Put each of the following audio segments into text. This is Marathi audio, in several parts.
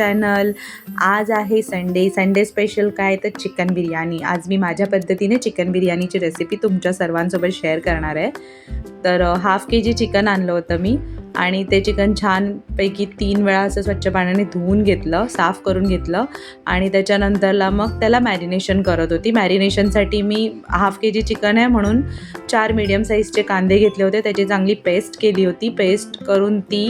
चॅनल. आज आहे संडे स्पेशल काय तर चिकन बिर्याणी. आज मी माझ्या पद्धतीने चिकन बिर्याणीची रेसिपी तुमच्या सर्वांसोबत शेअर करणार आहे. तर हाफ KG चिकन आणलं होतं मी आणि ते चिकन छानपैकी 3 वेळा असं स्वच्छ पाण्याने धुवून घेतलं, साफ करून घेतलं आणि त्याच्यानंतरला मग त्याला मॅरिनेशन करत होती. मॅरिनेशनसाठी मी हाफ KG चिकन आहे म्हणून 4 मीडियम साईजचे कांदे घेतले होते, त्याची चांगली पेस्ट केली होती. पेस्ट करून ती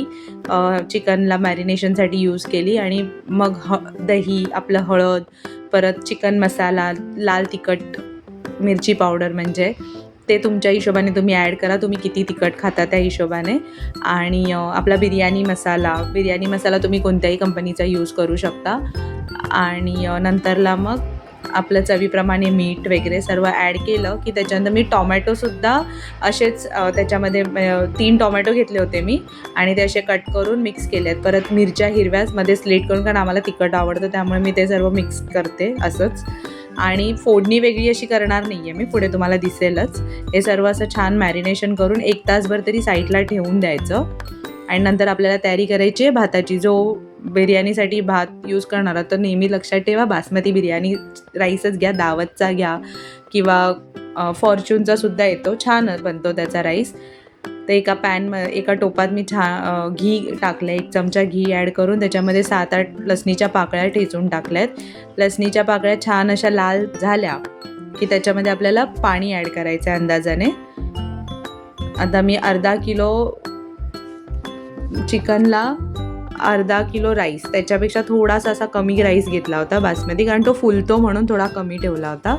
चिकनला मॅरिनेशनसाठी यूज केली आणि मग दही, आपलं हळद, परत चिकन मसाला, लाल तिखट, मिरची पावडर म्हणजे ते तुमच्या हिशोबाने तुम्ही ॲड करा, तुम्ही किती तिखट खाता त्या हिशोबाने. आणि आपला बिर्याणी मसाला तुम्ही कोणत्याही कंपनीचा यूज करू शकता. आणि नंतरला मग आपलं चवीप्रमाणे मीठ वगैरे सर्व ॲड केलं की त्याच्यानंतर मी टॉमॅटोसुद्धा असेच त्याच्यामध्ये 3 टॉमॅटो घेतले होते मी आणि ते असे कट करून मिक्स केले आहेत. परत मिरच्या हिरव्यामध्ये स्लीट करून, कारण आम्हाला तिखट आवडतं त्यामुळे मी ते सर्व मिक्स करते असंच. आणि फोडणी वेगळी अशी करणार नाही आहे मी, पुढे तुम्हाला दिसेलच. हे सर्व असं छान मॅरिनेशन करून 1 तासभर तरी साईडला ठेवून द्यायचं. आणि नंतर आपल्याला तयारी करायची आहे भाताची. जो बिर्याणीसाठी भात यूज करणार आहात तर नेहमी लक्षात ठेवा, बासमती बिर्याणी राईसच घ्या, दावतचा घ्या किंवा फॉर्च्यूनचा सुद्धा येतो, छान बनतो त्याचा राईस. तर एका टोपात मी घी टाकलं, 1 चमचा घी ॲड करून त्याच्यामध्ये 7-8 लसणीच्या पाकळ्या ठेचून टाकल्यात. लसणीच्या पाकळ्या छान अशा लाल झाल्या की त्याच्यामध्ये आपल्याला पाणी ॲड करायचं आहे अंदाजाने. आता मी अर्धा किलो चिकनला अर्धा किलो राईस, त्याच्यापेक्षा थोडासा असा कमी राईस घेतला होता बासमती, कारण तो फुलतो म्हणून थोडा कमी ठेवला होता.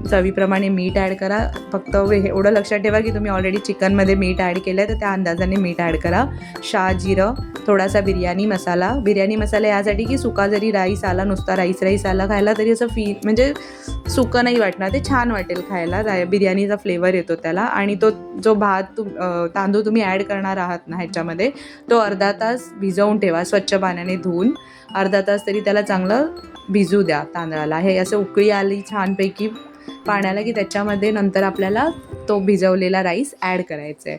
चवीप्रमाणे मीठ ॲड करा. फक्त एवढं लक्षात ठेवा की तुम्ही ऑलरेडी चिकनमध्ये मीठ ॲड केलं आहे तर त्या अंदाजाने मीठ ॲड करा. जिरं, थोडासा बिर्याणी मसाला यासाठी की सुका जरी राईस आला, नुसता राईस आला खायला तरी असं म्हणजे सुकं नाही वाटणार, ते छान वाटेल खायला. बिर्याणीचा फ्लेवर येतो त्याला. आणि तो जो तांदूळ तुम्ही ॲड करणार आहात ना ह्याच्यामध्ये, तो अर्धा तास भिजवून ठेवा, स्वच्छ पाण्याने धुवून अर्धा तास तरी त्याला चांगलं भिजू द्या तांदळाला. हे असं उकळी आली छानपैकी पाण्याला की त्याच्यामध्ये नंतर आपल्याला तो भिजवलेला राईस ॲड करायचा आहे.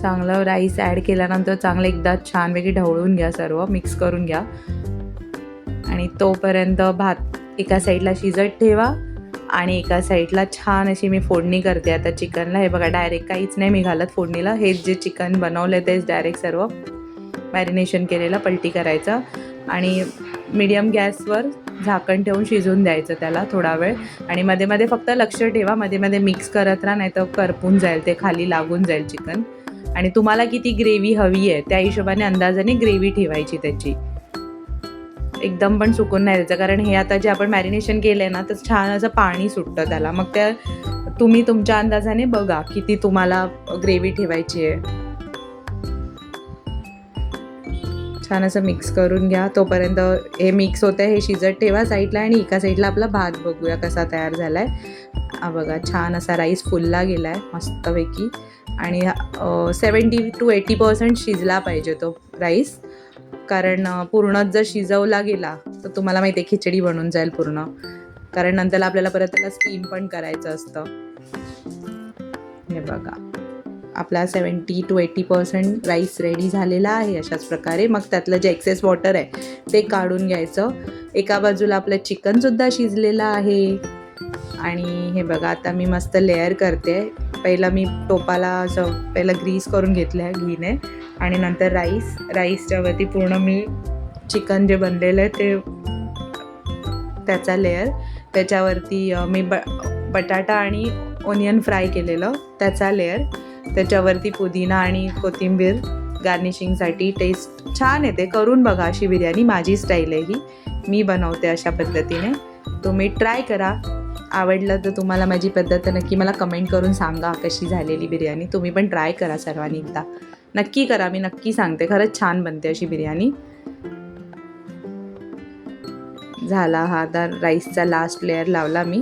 चांगलं राईस ॲड केल्यानंतर चांगलं एकदा छानपैकी ढवळून घ्या, सर्व मिक्स करून घ्या. आणि तोपर्यंत भात एका साईडला शिजत ठेवा आणि एका साईडला छान अशी मी फोडणी करते आता चिकनला. हे बघा, डायरेक्ट काहीच नाही मी घालत फोडणीला. हेच जे चिकन बनवलं तेच डायरेक्ट सर्व मॅरिनेशन केलेलं पलटी करायचं आणि मीडियम गॅसवर झाकण ठेवून शिजवून द्यायचं त्याला थोडा वेळ. आणि मध्ये मध्ये फक्त लक्ष ठेवा, मध्ये मध्ये मिक्स करत राहा, नाही तर करपून जाईल, ते खाली लागून जाईल चिकन. आणि तुम्हाला किती ग्रेव्ही हवी आहे त्या हिशोबाने अंदाजाने ग्रेव्ही ठेवायची त्याची. एकदम पण सुकून नाही द्यायचं, कारण हे आता जे आपण मॅरिनेशन केलं आहे ना तर छान असं पाणी सुटतं त्याला. मग त्या तुम्ही तुमच्या अंदाजाने बघा किती तुम्हाला ग्रेव्ही ठेवायची आहे. छान असं मिक्स करून घ्या. तोपर्यंत हे मिक्स होतं आहे, हे शिजत ठेवा साईडला. आणि एका साईडला आपला भात बघूया कसा तयार झाला आहे. बघा, छान असा राईस फुलला गेला आहे मस्तपैकी. आणि 70 to 80% शिजला पाहिजे तो राईस, कारण पूर्णच जर शिजवला गेला तर तुम्हाला माहिती आहे खिचडी बनून जाईल पूर्ण, कारण नंतर आपल्याला परत त्याला स्टीम पण करायचं असतं. हे बघा, आपला 70 to 80% राईस रेडी झालेला आहे अशाच प्रकारे. मग त्यातलं जे एक्सेस वॉटर आहे ते काढून घ्यायचं. एका बाजूला आपलं चिकनसुद्धा शिजलेलं आहे. आणि हे बघा, आता मी मस्त लेअर करते. पहिलं मी टोपाला असं ग्रीस करून घेतलं आहे घीने आणि नंतर राईसच्या वरती पूर्ण मी चिकन जे बनलेलं आहे ते त्याचा लेअर, त्याच्यावरती मी बटाटा आणि ओनियन फ्राय केलेलं त्याचा लेअर, त्याच्यावरती पुदिना आणि कोथिंबीर गार्निशिंगसाठी. टेस्ट छान येते, करून बघा अशी बिर्याणी. माझी स्टाईल आहे ही, मी बनवते अशा पद्धतीने. तुम्ही ट्राय करा. आवडलं तर तुम्हाला माझी पद्धत नक्की मला कमेंट करून सांगा कशी झालेली बिर्याणी. तुम्ही पण ट्राय करा सर्वांनी एकदा, नक्की करा, मी नक्की सांगते, खरंच छान बनते अशी बिर्याणी. झाला हा आता राईसचा लास्ट लेअर लावला मी,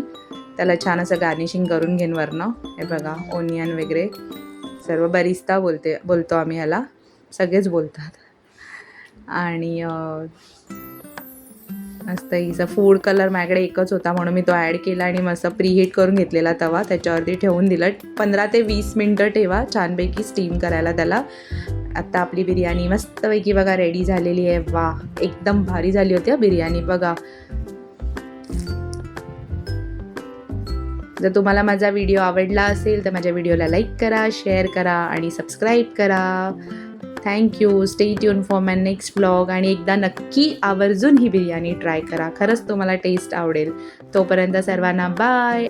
त्याला छान असं गार्निशिंग करून घेईन वरनं. हे बघा, ओनियन वगैरे सर्व बरिस्ता बोलतो आम्ही ह्याला, सगळेच बोलतात. आणि मस्त हिचा फूड कलर माझ्याकडे एकच होता म्हणून मी तो ॲड केला आणि मस्त प्रीहीट करून घेतलेला तवा त्याच्यावरती ठेवून दिलं. 15 ते 20 मिनटं ठेवा छानपैकी स्टीम करायला त्याला. आता आपली बिर्याणी मस्तपैकी बघा रेडी झालेली आहे. वा, एकदम भारी झाली होती बिर्याणी बघा. जर तुम्हाला माझा व्हिडिओ आवडला असेल तर माझ्या व्हिडिओला लाईक करा, शेअर करा आणि सबस्क्राईब करा. Thank you. Stay tune for my next vlog. आणि एकदा नक्की आवर्जून ही बिर्याणी ट्राय करा, खरंच तुम्हाला टेस्ट आवडेल. तोपर्यंत सर्वांना बाय.